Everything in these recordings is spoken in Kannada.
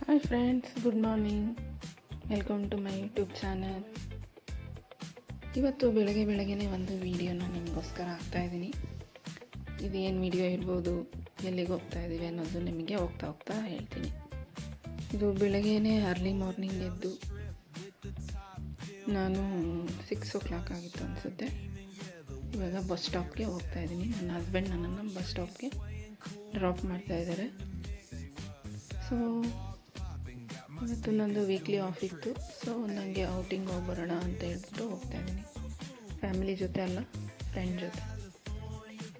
Hi friends, good morning. Welcome to my YouTube channel. ಇವತ್ತು ಬೆಳಗ್ಗೆನೇ ಒಂದು ವಿಡಿಯೋನ ನಿಮಗೋಸ್ಕರ ಹಾಕ್ತಾಯಿದ್ದೀನಿ. ಇದೇನು ವಿಡಿಯೋ ಇರ್ಬೋದು, ಎಲ್ಲಿಗೆ ಹೋಗ್ತಾ ಇದ್ದೀವಿ ಅನ್ನೋದು ನಿಮಗೆ ಹೋಗ್ತಾ ಹೇಳ್ತೀನಿ. ಇದು ಬೆಳಗ್ಗೆನೇ ಅರ್ಲಿ ಮಾರ್ನಿಂಗ್ ಎದ್ದು ನಾನು 6 o'clock ಆಗಿತ್ತು ಅನಿಸುತ್ತೆ. ಇವಾಗ ಬಸ್ ಸ್ಟಾಪ್ಗೆ ಹೋಗ್ತಾಯಿದ್ದೀನಿ. ನನ್ನ ಹಸ್ಬೆಂಡ್ ನನ್ನನ್ನು ಬಸ್ ಸ್ಟಾಪ್ಗೆ ಡ್ರಾಪ್ ಮಾಡ್ತಾಯಿದ್ದಾರೆ. ಸೊ ಇವತ್ತು ನಂದು ವೀಕ್ಲಿ ಆಫ್ ಇತ್ತು. ಸೊ ನನಗೆ ಔಟಿಂಗ್ ಹೋಗಿ ಬರೋಣ ಅಂತ ಹೇಳ್ಬಿಟ್ಟು ಹೋಗ್ತಾಯಿದ್ದೀನಿ. ಫ್ಯಾಮಿಲಿ ಜೊತೆ ಅಲ್ಲ, ಫ್ರೆಂಡ್ ಜೊತೆ.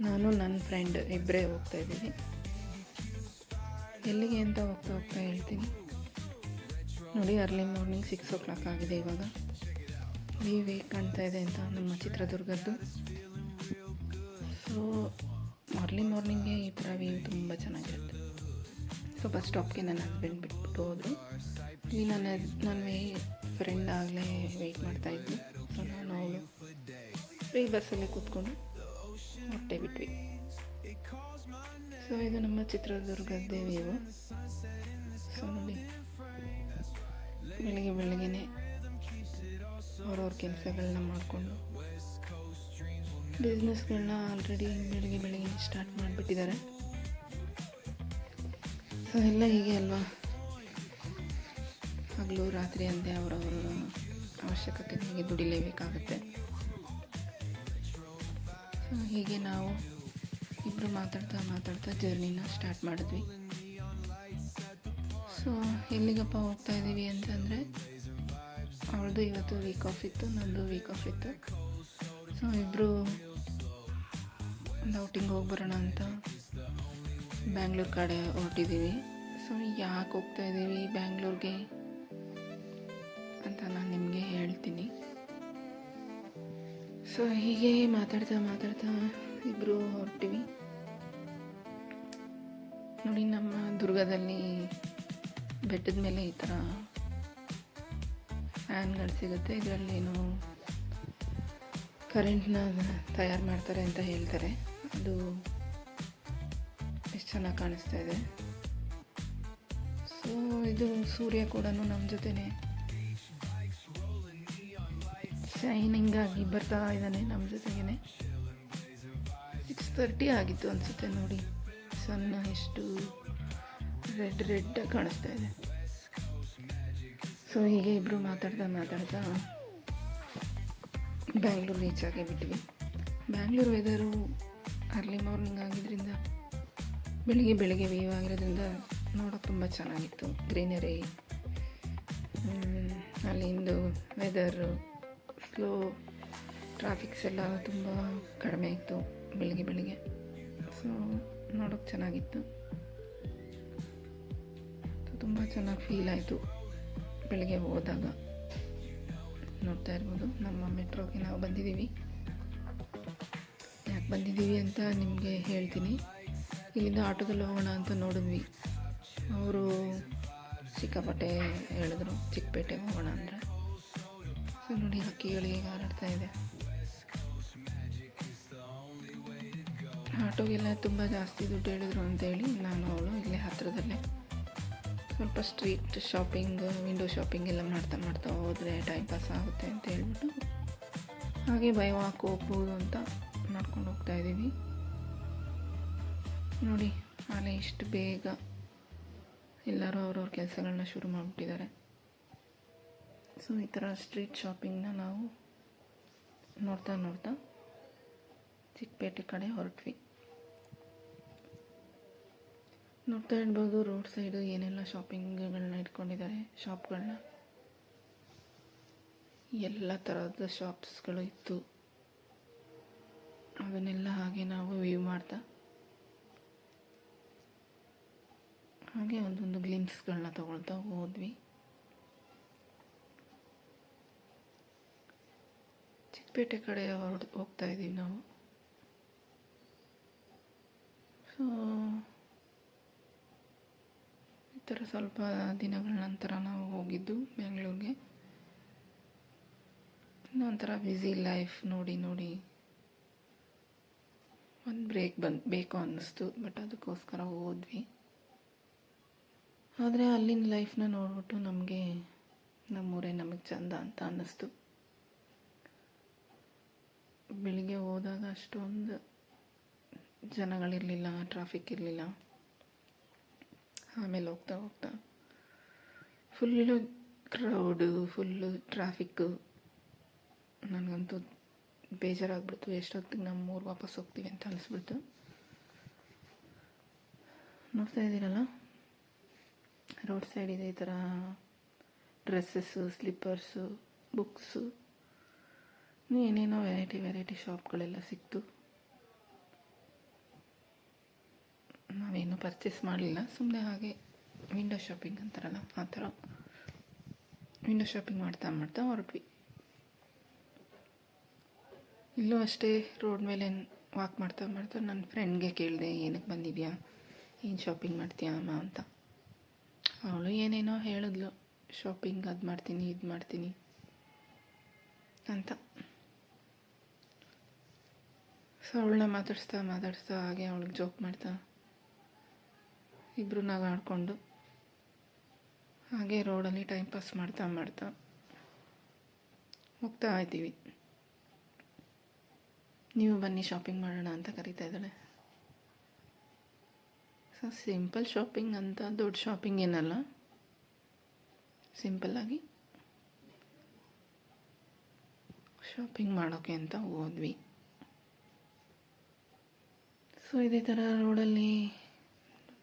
ನಾನು ನನ್ನ ಫ್ರೆಂಡ್ ಇಬ್ಬರೇ ಹೋಗ್ತಾಯಿದ್ದೀನಿ. ಎಲ್ಲಿಗೆ ಅಂತ ಹೋಗ್ತಾ ಹೇಳ್ತೀನಿ. ನೋಡಿ, ಅರ್ಲಿ ಮಾರ್ನಿಂಗ್ 6 o'clock ಆಗಿದೆ. ಇವಾಗ ವ್ಯೂ ಹೇಗೆ ಕಾಣ್ತಾ ಇದೆ ಅಂತ ನಮ್ಮ ಚಿತ್ರದುರ್ಗದ್ದು. ಸೊ ಅರ್ಲಿ ಮಾರ್ನಿಂಗ್ಗೆ ಈ ಥರ ವ್ಯೂ ತುಂಬ ಚೆನ್ನಾಗಿರುತ್ತೆ. ಸೊ ಬಸ್ ಸ್ಟಾಪ್ಗೆ ನನ್ನ ಹಸ್ಬೆಂಡ್ ಬಿಟ್ಬಿಟ್ಟು ಹೋದರು. ಇಲ್ಲಿ ನನ್ನ ಫ್ರೆಂಡ್ ಆಗಲೇ ವೆಯ್ಟ್ ಮಾಡ್ತಾಯಿದ್ವಿ. ಸೊ ನಾನು ಅವಳು ಫ್ರೀ ಬಸ್ಸಲ್ಲಿ ಕೂತ್ಕೊಂಡು ಹೊಟ್ಟೆ ಬಿಟ್ವಿ. ಸೊ ಇದು ನಮ್ಮ ಚಿತ್ರದುರ್ಗದ್ದೇ ವ್ಯೂ. ಸೊ ನೋಡಿ, ಬೆಳಗ್ಗೆನೇ ಅವ್ರವ್ರ ಕೆಲಸಗಳನ್ನ ಮಾಡಿಕೊಂಡು ಬಿಸ್ನೆಸ್ಗಳನ್ನ ಆಲ್ರೆಡಿ ಬೆಳಗ್ಗೆ ಸ್ಟಾರ್ಟ್ ಮಾಡಿಬಿಟ್ಟಿದ್ದಾರೆ. ಸೊ ಎಲ್ಲ ಹೀಗೆ ಅಲ್ವಾ, ಹಗಲು ರಾತ್ರಿ ಅಂತೆ ಅವರವರ ಅವಶ್ಯಕತೆಗಳಿಗೆ ದುಡಿಲೇಬೇಕಾಗುತ್ತೆ. ಸೊ ಹೀಗೆ ನಾವು ಇಬ್ಬರು ಮಾತಾಡ್ತಾ ಜರ್ನಿನ ಸ್ಟಾರ್ಟ್ ಮಾಡಿದ್ವಿ. ಸೊ ಎಲ್ಲಿಗಪ್ಪ ಹೋಗ್ತಾ ಇದ್ದೀವಿ ಅಂತಂದರೆ, ಅವಳದು ಇವತ್ತು ವೀಕ್ ಆಫ್ ಇತ್ತು, ನಂದು ವೀಕ್ ಆಫ್ ಇತ್ತು. ಸೊ ಇಬ್ಬರು ಒಂದು ಔಟಿಂಗ್ ಹೋಗಿ ಬರೋಣ ಅಂತ ಬ್ಯಾಂಗ್ಳೂರು ಕಡೆ ಹೊರಟಿದ್ದೀವಿ. ಸೊ ಯಾಕೆ ಹೋಗ್ತಾ ಇದ್ದೀವಿ ಬ್ಯಾಂಗ್ಳೂರಿಗೆ ಅಂತ ನಾನು ನಿಮಗೆ ಹೇಳ್ತೀನಿ. ಸೊ ಹೀಗೆ ಮಾತಾಡ್ತಾ ಇಬ್ಬರು ಹೊರಟಿವಿ. ನೋಡಿ, ನಮ್ಮ ದುರ್ಗದಲ್ಲಿ ಬೆಟ್ಟದ ಮೇಲೆ ಈ ಥರ ಫ್ಯಾನ್ಗಳು ಸಿಗುತ್ತೆ. ಇದರಲ್ಲೇನು ಕರೆಂಟ್ನ ತಯಾರು ಮಾಡ್ತಾರೆ ಅಂತ ಹೇಳ್ತಾರೆ. ಅದು ಎಷ್ಟು ಚೆನ್ನಾಗಿ ಕಾಣಿಸ್ತಾ ಇದೆ. ಸೊ ಇದು ಸೂರ್ಯ ಕೂಡ ನಮ್ಮ ಜೊತೆನೆ ಶೈನಿಂಗ್ ಆಗಿ ಬರ್ತಾ ಇದ್ದಾನೆ ನಮ್ಮ ಜೊತೆಗೇನೆ. 6:30 ಆಗಿತ್ತು ಅನಿಸುತ್ತೆ. ನೋಡಿ, ಸಣ್ಣ ಎಷ್ಟು ರೆಡ್ ಕಾಣಿಸ್ತಾ ಇದೆ. ಸೊ ಹೀಗೆ ಇಬ್ಬರು ಮಾತಾಡ್ತಾ ಬ್ಯಾಂಗ್ಳೂರು ರೀಚ್ ಆಗೇ ಬಿಟ್ವಿ. ಬ್ಯಾಂಗ್ಳೂರು ವೆದರು ಅರ್ಲಿ ಮಾರ್ನಿಂಗ್ ಆಗಿದ್ದರಿಂದ, ಬೆಳಿಗ್ಗೆ ವ್ಯೂ ಆಗಿರೋದ್ರಿಂದ ನೋಡೋಕೆ ತುಂಬ ಚೆನ್ನಾಗಿತ್ತು. ಗ್ರೀನರಿ, ಅಲ್ಲಿಂದು ವೆದರು, ಸ್ಲೋ, ಟ್ರಾಫಿಕ್ಸ್ ಎಲ್ಲ ತುಂಬ ಕಡಿಮೆ ಇತ್ತು ಬೆಳಿಗ್ಗೆ. ಸೊ ನೋಡೋಕೆ ಚೆನ್ನಾಗಿತ್ತು. ತುಂಬ ಚೆನ್ನಾಗಿ ಫೀಲ್ ಆಯಿತು ಬೆಳಿಗ್ಗೆ ಹೋದಾಗ. ನೋಡ್ತಾ ಇರ್ಬೋದು, ನಮ್ಮ ಮೆಟ್ರೋಗೆ ನಾವು ಬಂದಿದ್ದೀವಿ. ಯಾಕೆ ಬಂದಿದ್ದೀವಿ ಅಂತ ನಿಮಗೆ ಹೇಳ್ತೀನಿ. ಇಲ್ಲಿಂದ ಆಟೋದಲ್ಲಿ ಹೋಗೋಣ ಅಂತ ನೋಡಿದ್ವಿ. ಅವರು ಸಿಕ್ಕಾಪಟ್ಟೆ ಹೇಳಿದ್ರು ಚಿಕ್ಕಪೇಟೆಗೆ ಹೋಗೋಣ ಅಂದರೆ. ಸೊ ನೋಡಿ, ಹಕ್ಕಿಗಳಿಗೆ ಹಾರಾಡ್ತಾ ಇದೆ. ಆಟೋಗೆಲ್ಲ ತುಂಬ ಜಾಸ್ತಿ ದುಡ್ಡು ಹೇಳಿದ್ರು ಅಂತೇಳಿ ನಾನು ಅವಳು ಇಲ್ಲೇ ಹತ್ತಿರದಲ್ಲೇ ಸ್ವಲ್ಪ ಸ್ಟ್ರೀಟ್ ಶಾಪಿಂಗ್, ವಿಂಡೋ ಶಾಪಿಂಗ್ ಎಲ್ಲ ಮಾಡ್ತಾ ಹೋದರೆ ಟೈಮ್ ಪಾಸ್ ಆಗುತ್ತೆ ಅಂತ ಹೇಳ್ಬಿಟ್ಟು ಹಾಗೆ ಬೈ ವಾಕ್ ಹೋಗ್ಬೋದು ಅಂತ ಮಾಡ್ಕೊಂಡು ಹೋಗ್ತಾ ಇದ್ದೀವಿ. ನೋಡಿ, ಆಲೆ ಇಷ್ಟು ಬೇಗ ಎಲ್ಲರೂ ಅವ್ರವ್ರ ಕೆಲಸಗಳನ್ನ ಶುರು ಮಾಡಿಬಿಟ್ಟಿದ್ದಾರೆ. ಸೊ ಈ ಥರ ಸ್ಟ್ರೀಟ್ ಶಾಪಿಂಗ್ನ ನಾವು ನೋಡ್ತಾ ಚಿಕ್ಕಪೇಟೆ ಕಡೆ ಹೊರಟ್ವಿ. ನೋಡ್ತಾ ಇರ್ಬೋದು, ರೋಡ್ ಸೈಡು ಏನೆಲ್ಲ ಶಾಪಿಂಗ್ಗಳನ್ನ ಇಟ್ಕೊಂಡಿದ್ದಾರೆ, ಶಾಪ್ಗಳನ್ನ. ಎಲ್ಲ ಥರದ ಶಾಪ್ಸ್ಗಳು ಇತ್ತು. ಅದನ್ನೆಲ್ಲ ಹಾಗೆ ನಾವು ವ್ಯೂ ಮಾಡ್ತಾ ಹಾಗೆ ಒಂದೊಂದು ಗ್ಲಿಮ್ಸ್ಗಳನ್ನ ತಗೊಳ್ತಾ ಹೋದ್ವಿ. ಚಿಕ್ಕಪೇಟೆ ಕಡೆ ಹೋಗ್ತಾ ಇದ್ದೀವಿ ನಾವು. ಸೊ ಈ ಥರ ಸ್ವಲ್ಪ ದಿನಗಳ ನಂತರ ನಾವು ಹೋಗಿದ್ದು ಬ್ಯಾಂಗ್ಳೂರಿಗೆ. ಒಂಥರ ಬ್ಯುಸಿ ಲೈಫ್ ನೋಡಿ ಒಂದು ಬ್ರೇಕ್ ಬೇಕು ಅನ್ನಿಸ್ತು. ಬಟ್ ಅದಕ್ಕೋಸ್ಕರ ಹೋದ್ವಿ. ಆದರೆ ಅಲ್ಲಿನ ಲೈಫ್ನ ನೋಡ್ಬಿಟ್ಟು ನಮಗೆ ನಮ್ಮೂರೇ ನಮಗೆ ಚಂದ ಅಂತ ಅನ್ನಿಸ್ತು. ಬೆಳಿಗ್ಗೆ ಹೋದಾಗ ಅಷ್ಟೊಂದು ಜನಗಳಿರಲಿಲ್ಲ, ಟ್ರಾಫಿಕ್ ಇರಲಿಲ್ಲ. ಆಮೇಲೆ ಹೋಗ್ತಾ ಹೋಗ್ತಾ ಫುಲ್ಲು ಕ್ರೌಡು, ಫುಲ್ಲು ಟ್ರಾಫಿಕ್ಕು. ನನಗಂತೂ ಬೇಜಾರಾಗ್ಬಿಡ್ತು. ಎಷ್ಟೊತ್ತಿಗೆ ನಮ್ಮ ಊರು ವಾಪಸ್ ಹೋಗ್ತೀವಿ ಅಂತ ಅನಿಸ್ಬಿಡ್ತು. ನೋಡ್ತಾ ಇದ್ದೀರಲ್ಲ, ರೋಡ್ ಸೈಡ್ ಇದೆ ಈ ಥರ ಡ್ರೆಸ್ಸಸ್ಸು, ಸ್ಲಿಪ್ಪರ್ಸು, ಬುಕ್ಸು, ಏನೇನೋ ವೆರೈಟಿ ಶಾಪ್ಗಳೆಲ್ಲ ಸಿಕ್ತು. ನಾವೇನು ಪರ್ಚೇಸ್ ಮಾಡಲಿಲ್ಲ, ಸುಮ್ಮನೆ ಹಾಗೆ ವಿಂಡೋ ಶಾಪಿಂಗ್ ಅಂತಾರಲ್ಲ ಆ ಥರ ವಿಂಡೋ ಶಾಪಿಂಗ್ ಮಾಡ್ತಾ ಹೊರಟ್ವಿ. ಇಲ್ಲೂ ಅಷ್ಟೇ ರೋಡ್ ಮೇಲೆ ವಾಕ್ ಮಾಡ್ತಾ ನನ್ನ ಫ್ರೆಂಡ್ಗೆ ಕೇಳಿದೆ, ಏನಕ್ಕೆ ಬಂದಿದ್ಯಾ, ಏನು ಶಾಪಿಂಗ್ ಮಾಡ್ತೀಯಾ ಅಮ್ಮ ಅಂತ. ಅವಳು ಏನೇನೋ ಹೇಳಿದ್ಲು, ಶಾಪಿಂಗ್ ಅದು ಮಾಡ್ತೀನಿ ಇದು ಮಾಡ್ತೀನಿ ಅಂತ. ಸೊ ಅವಳನ್ನ ಮಾತಾಡಿಸ್ತಾ ಹಾಗೆ ಅವಳಿಗೆ ಜೋಕ್ ಮಾಡ್ತಾ ಇಬ್ಬರು ನಗಾಡ್ಕೊಂಡು ಹಾಗೆ ರೋಡಲ್ಲಿ ಟೈಮ್ ಪಾಸ್ ಮಾಡ್ತಾ ಹೋಗ್ತಾ ಇದ್ದೀವಿ. ನೀವು ಬನ್ನಿ ಶಾಪಿಂಗ್ ಮಾಡೋಣ ಅಂತ ಕರೀತಾ ಇದ್ದಾಳೆ. ಸೊ ಸಿಂಪಲ್ ಶಾಪಿಂಗ್ ಅಂತ ದೊಡ್ಡ ಶಾಪಿಂಗ್ ಏನಲ್ಲ, ಸಿಂಪಲ್ಲಾಗಿ ಶಾಪಿಂಗ್ ಮಾಡೋಕ್ಕೆ ಅಂತ ಹೋದ್ವಿ. ಸೊ ಇದೇ ಥರ ರೋಡಲ್ಲಿ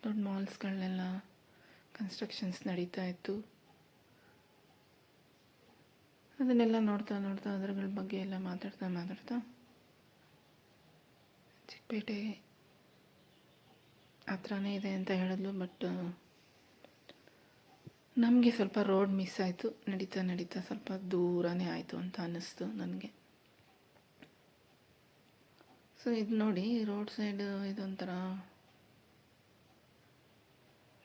ದೊಡ್ಡ ಮಾಲ್ಸ್ಗಳನ್ನೆಲ್ಲ ಕನ್ಸ್ಟ್ರಕ್ಷನ್ಸ್ ನಡೀತಾ ಇತ್ತು. ಅದನ್ನೆಲ್ಲ ನೋಡ್ತಾ ಅದರಗಳ ಬಗ್ಗೆ ಎಲ್ಲ ಮಾತಾಡ್ತಾ ಚಿಕ್ಕಪೇಟೆ ಹತ್ರನೇ ಇದೆ ಅಂತ ಹೇಳಿದ್ಲು. ಬಟ್ ನಮಗೆ ಸ್ವಲ್ಪ ರೋಡ್ ಮಿಸ್ ಆಯಿತು. ನಡೀತಾ ಸ್ವಲ್ಪ ದೂರನೇ ಆಯಿತು ಅಂತ ಅನ್ನಿಸ್ತು ನನಗೆ. ಸೊ ಇದು ನೋಡಿ, ರೋಡ್ ಸೈಡ್ ಇದೊಂಥರ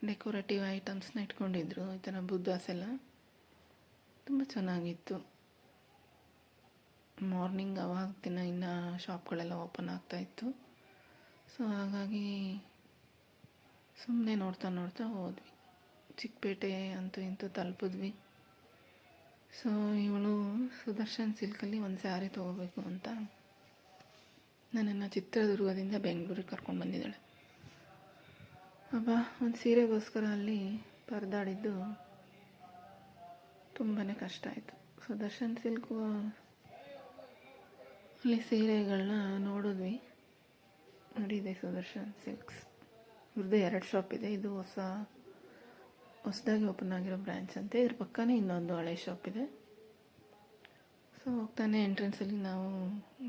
ಡೆಕೋರೇಟಿವ್ ಐಟಮ್ಸ್ನ ಇಟ್ಕೊಂಡಿದ್ರು. ಈ ಥರ ಬುದ್ಧಾಸ್ ಎಲ್ಲ ತುಂಬ ಚೆನ್ನಾಗಿತ್ತು. ಮಾರ್ನಿಂಗ್ ಅವಾಗ ಇನ್ನು ಶಾಪ್ಗಳೆಲ್ಲ ಓಪನ್ ಆಗ್ತಾಯಿತ್ತು. ಸೊ ಹಾಗಾಗಿ ಸುಮ್ಮನೆ ನೋಡ್ತಾ ಹೋದ್ವಿ. ಚಿಕ್ಕಪೇಟೆ ಅಂತೂ ಇಂತೂ ತಲುಪಿದ್ವಿ. ಸೊ ಇವಳು ಸುದರ್ಶನ್ ಸಿಲ್ಕಲ್ಲಿ ಒಂದು ಸ್ಯಾರಿ ತೊಗೋಬೇಕು ಅಂತ ನನ್ನನ್ನು ಚಿತ್ರದುರ್ಗದಿಂದ ಬೆಂಗಳೂರಿಗೆ ಕರ್ಕೊಂಡು ಬಂದಿದ್ದಾಳೆ. ಒಂದು ಸೀರೆಗೋಸ್ಕರ ಅಲ್ಲಿ ಪರದಾಡಿದ್ದು ತುಂಬಾ ಕಷ್ಟ ಆಯಿತು. ಸುದರ್ಶನ್ ಸಿಲ್ಕು ಅಲ್ಲಿ ಸೀರೆಗಳನ್ನ ನೋಡಿದ್ವಿ. ನೋಡಿದೆ ಸುದರ್ಶನ್ ಸಿಲ್ಕ್ಸ್, ಇವ್ರದ್ದು 2 ಶಾಪ್ ಇದೆ. ಇದು ಹೊಸದಾಗಿ ಓಪನ್ ಆಗಿರೋ ಬ್ರ್ಯಾಂಚ್ ಅಂತೆ. ಇದ್ರ ಪಕ್ಕನೇ ಇನ್ನೊಂದು ಹಳೆ ಶಾಪ್ ಇದೆ. ಸೊ ಹೋಗ್ತಾನೆ ಎಂಟ್ರೆನ್ಸಲ್ಲಿ ನಾವು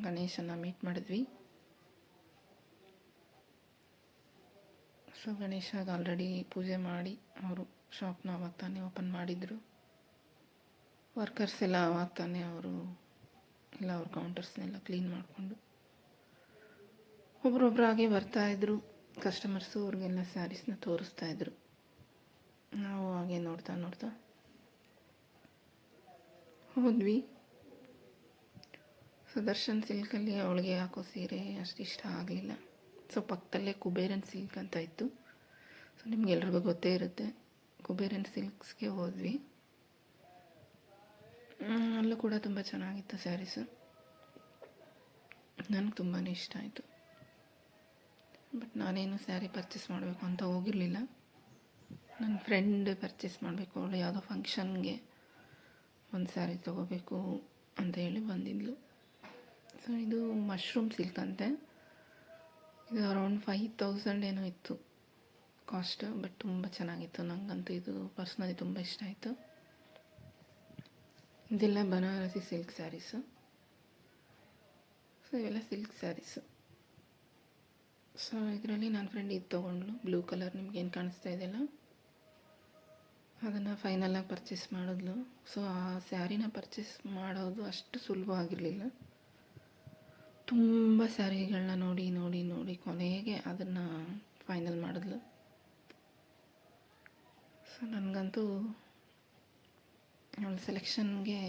ಗಣೇಶನ ಮೀಟ್ ಮಾಡಿದ್ವಿ. ಸೊ ಗಣೇಶಾಗ ಆಲ್ರೆಡಿ ಪೂಜೆ ಮಾಡಿ ಅವರು ಶಾಪ್ನ ಅವಾಗ ತಾನೇ ಓಪನ್ ಮಾಡಿದರು. ವರ್ಕರ್ಸ್ ಎಲ್ಲ ಅವಾಗ ತಾನೇ ಅವರು ಎಲ್ಲ ಅವ್ರ ಕೌಂಟರ್ಸ್ನೆಲ್ಲ ಕ್ಲೀನ್ ಮಾಡಿಕೊಂಡು ಒಬ್ರೊಬ್ಬರಾಗೆ ಬರ್ತಾಯಿದ್ರು ಕಸ್ಟಮರ್ಸು. ಅವ್ರಿಗೆಲ್ಲ ಸ್ಯಾರೀಸ್ನ ತೋರಿಸ್ತಾಯಿದ್ರು. ನಾವು ಹಾಗೆ ನೋಡ್ತಾ ಹೋದ್ವಿ. ಸುದರ್ಶನ್ ಸಿಲ್ಕಲ್ಲಿ ಅವಳಿಗೆ ಹಾಕೋ ಸೀರೆ ಅಷ್ಟು ಇಷ್ಟ ಆಗಲಿಲ್ಲ. ಸೊ ಪಕ್ಕದಲ್ಲೇ ಕುಬೇರನ್ ಸಿಲ್ಕ್ ಅಂತ ಇತ್ತು. ಸೊ ನಿಮ್ಗೆಲ್ರಿಗೂ ಗೊತ್ತೇ ಇರುತ್ತೆ. ಕುಬೇರನ್ ಸಿಲ್ಕ್ಸ್ಗೆ ಹೋದ್ವಿ. ಅಲ್ಲೂ ಕೂಡ ತುಂಬ ಚೆನ್ನಾಗಿತ್ತು ಸ್ಯಾರೀಸು. ನನಗೆ ತುಂಬಾ ಇಷ್ಟ ಆಯಿತು. ಬಟ್ ನಾನೇನು ಸ್ಯಾರಿ ಪರ್ಚೇಸ್ ಮಾಡಬೇಕು ಅಂತ ಹೋಗಿರಲಿಲ್ಲ. ನನ್ನ ಫ್ರೆಂಡ್ ಪರ್ಚೇಸ್ ಮಾಡಬೇಕು, ಅವಳು ಯಾವುದೋ ಫಂಕ್ಷನ್ಗೆ ಒಂದು ಸ್ಯಾರಿ ತೊಗೋಬೇಕು ಅಂತ ಹೇಳಿ ಬಂದಿದ್ಲು. ಸೊ ಇದು ಮಶ್ರೂಮ್ ಸಿಲ್ಕ್ ಅಂತೆ. ಇದು ಅರೌಂಡ್ 5000 ಏನೋ ಇತ್ತು ಕಾಸ್ಟ್. ಬಟ್ ತುಂಬ ಚೆನ್ನಾಗಿತ್ತು. ನನಗಂತೂ ಇದು ಪರ್ಸ್ನಲಿ ತುಂಬ ಇಷ್ಟ ಆಯಿತು. ಇದೆಲ್ಲ ಬನಾರಸಿ ಸಿಲ್ಕ್ ಸ್ಯಾರೀಸು. ಸೊ ಇವೆಲ್ಲ ಸಿಲ್ಕ್ ಸ್ಯಾರೀಸು. ಸೊ ಇದರಲ್ಲಿ ನನ್ನ ಫ್ರೆಂಡ್ ಇದು ತೊಗೊಂಡ್ಳು, ಬ್ಲೂ ಕಲರ್, ನಿಮ್ಗೇನು ಕಾಣಿಸ್ತಾ ಇದೆಯಲ್ಲ ಅದನ್ನು ಫೈನಲಾಗಿ ಪರ್ಚೇಸ್ ಮಾಡಿದ್ಲು. ಸೊ ಆ ಸ್ಯಾರಿನ ಪರ್ಚೇಸ್ ಮಾಡೋದು ಅಷ್ಟು ಸುಲಭವಾಗಿರಲಿಲ್ಲ. ತುಂಬ ಸ್ಯಾರಿಗಳನ್ನ ನೋಡಿ ಕೊನೆಗೆ ಅದನ್ನು ಫೈನಲ್ ಮಾಡಿದ್ಲು. ಸೊ ನನಗಂತೂ ಅವಳ ಸೆಲೆಕ್ಷನ್ಗೆ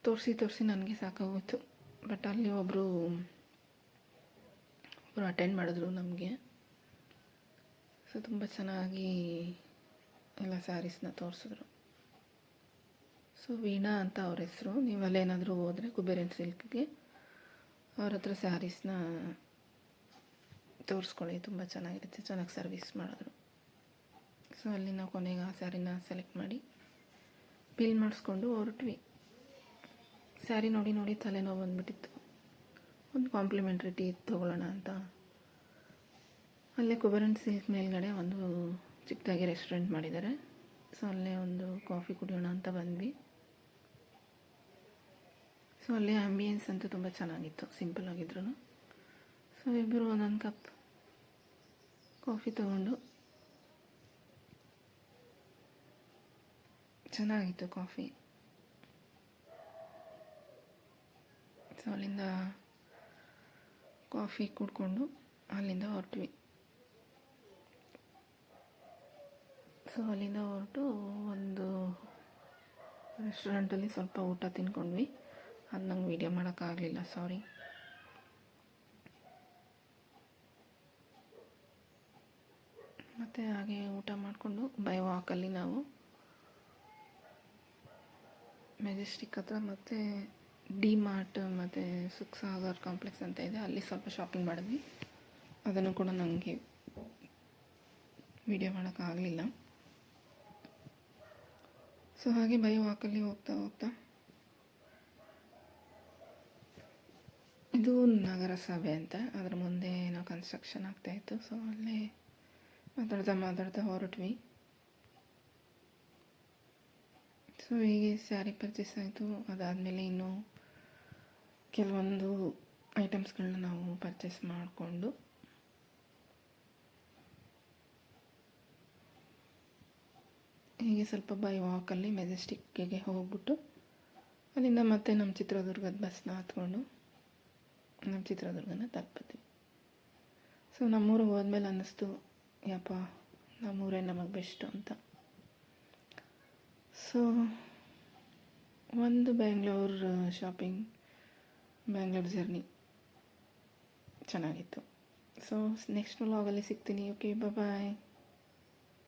ತೋರಿಸಿ ನನಗೆ ಸಾಕಾಗೋಯ್ತು. ಬಟ್ ಅಲ್ಲಿ ಒಬ್ಬರು ಅಟೆಂಡ್ ಮಾಡಿದ್ರು ನಮಗೆ. ಸೊ ತುಂಬ ಚೆನ್ನಾಗಿ ಎಲ್ಲ ಸ್ಯಾರೀಸ್ನ ತೋರಿಸಿದ್ರು. ಸೊ ವೀಣಾ ಅಂತ ಅವ್ರ ಹೆಸರು. ನೀವು ಅಲ್ಲೇನಾದರೂ ಹೋದರೆ ಕುಬೇರನ್ ಸಿಲ್ಕ್ಗೆ ಅವ್ರ ಹತ್ರ ಸ್ಯಾರೀಸ್ನ ತೋರಿಸ್ಕೊಳ್ಳಿ, ತುಂಬ ಚೆನ್ನಾಗಿರುತ್ತೆ, ಚೆನ್ನಾಗಿ ಸರ್ವಿಸ್ ಮಾಡಿದ್ರು. ಸೊ ಅಲ್ಲಿ ನಾವು ಕೊನೆಗೆ ಆ ಸ್ಯಾರಿನ ಸೆಲೆಕ್ಟ್ ಮಾಡಿ ಬಿಲ್ ಮಾಡಿಸ್ಕೊಂಡು ಹೊರಟ್ವಿ. ಸ್ಯಾರಿ ನೋಡಿ ನೋಡಿ ತಲೆನೋವು ಬಂದುಬಿಟ್ಟಿತ್ತು. ಒಂದು ಕಾಂಪ್ಲಿಮೆಂಟ್ರಿ ಟೀ ತೊಗೊಳ್ಳೋಣ ಅಂತ ಅಲ್ಲೇ ಕುಬೇರನ್ ಸಿಲ್ಕ್ ಮೇಲ್ಗಡೆ ಒಂದು ಚಿಕ್ಕದಾಗಿ ರೆಸ್ಟೋರೆಂಟ್ ಮಾಡಿದ್ದಾರೆ. ಸೊ ಅಲ್ಲೇ ಒಂದು ಕಾಫಿ ಕುಡಿಯೋಣ ಅಂತ ಬಂದ್ವಿ. ಸೊ ಅಲ್ಲೇ ಆ್ಯಂಬಿಯನ್ಸ್ ಅಂತೂ ತುಂಬ ಚೆನ್ನಾಗಿತ್ತು, ಸಿಂಪಲ್ ಆಗಿದ್ರು. ಸೊ ಇಬ್ಬರು ಒಂದೊಂದು ಕಪ್ ಕಾಫಿ ತೊಗೊಂಡು, ಚೆನ್ನಾಗಿತ್ತು ಕಾಫಿ. ಸೊ ಅಲ್ಲಿಂದ ಕಾಫಿ ಕುಡ್ಕೊಂಡು ಅಲ್ಲಿಂದ ಹೊರಟ್ವಿ. ಸೊ ಅಲ್ಲಿಂದ ಹೊರಟು ಒಂದು ರೆಸ್ಟೋರೆಂಟಲ್ಲಿ ಸ್ವಲ್ಪ ಊಟ ತಿನ್ಕೊಂಡ್ವಿ. ಅದು ನಂಗೆ ವೀಡಿಯೋ ಮಾಡೋಕ್ಕಾಗಲಿಲ್ಲ, ಸಾರಿ. ಮತ್ತು ಹಾಗೆ ಊಟ ಮಾಡಿಕೊಂಡು ಬೈ ವಾಕಲ್ಲಿ ನಾವು ಮೆಜೆಸ್ಟಿಕ್ ಹತ್ರ ಮತ್ತು ಡಿ ಮಾರ್ಟ್ ಮತ್ತು ಸುಖ್ ಸಾಗರ್ ಕಾಂಪ್ಲೆಕ್ಸ್ ಅಂತ ಇದೆ, ಅಲ್ಲಿ ಸ್ವಲ್ಪ ಶಾಪಿಂಗ್ ಮಾಡಿದ್ವಿ. ಅದನ್ನು ಕೂಡ ನನಗೆ ವಿಡಿಯೋ ಮಾಡೋಕ್ಕಾಗಲಿಲ್ಲ. ಸೊ ಹಾಗೆ ಬೈ ವಾಕಲ್ಲಿ ಹೋಗ್ತಾ ಹೋಗ್ತಾ ಇದು ನಗರಸಭೆ ಅಂತ, ಅದರ ಮುಂದೆ ಏನೋ ಕನ್ಸ್ಟ್ರಕ್ಷನ್ ಆಗ್ತಾಯಿತ್ತು. ಸೊ ಅಲ್ಲೇ ಮಾತಾಡ್ತಾ ಹೊರಟ್ವಿ. ಸೊ ಹೀಗೆ ಸ್ಯಾರಿ ಪರ್ಚೇಸ್ ಆಯಿತು. ಅದಾದಮೇಲೆ ಇನ್ನೂ ಕೆಲವೊಂದು ಐಟಮ್ಸ್ಗಳನ್ನ ನಾವು ಪರ್ಚೇಸ್ ಮಾಡಿಕೊಂಡು ಹೀಗೆ ಸ್ವಲ್ಪ ಬೈ ವಾಕಲ್ಲಿ ಮೆಜೆಸ್ಟಿಕ್ಕಿಗೆ ಹೋಗ್ಬಿಟ್ಟು ಅಲ್ಲಿಂದ ಮತ್ತೆ ನಮ್ಮ ಚಿತ್ರದುರ್ಗದ ಬಸ್ನ ಹತ್ಕೊಂಡು ನಮ್ಮ ಚಿತ್ರದುರ್ಗನ ತಲುಪಿದ್ವಿ. ಸೊ ನಮ್ಮೂರಿಗೆ ಹೋದ್ಮೇಲೆ ಅನ್ನಿಸ್ತು, ಯಪ್ಪ ನಮ್ಮೂರೇ ನಮಗೆ ಬೆಸ್ಟು ಅಂತ. ಸೊ ಒಂದು ಬ್ಯಾಂಗ್ಳೂರು ಶಾಪಿಂಗ್, ಬ್ಯಾಂಗ್ಳೂರು ಜರ್ನಿ ಚೆನ್ನಾಗಿತ್ತು. ಸೊ ನೆಕ್ಸ್ಟ್ ವ್ಲಾಗಲ್ಲಿ ಸಿಗ್ತೀನಿ. ಓಕೆ, ಬಾಯ್.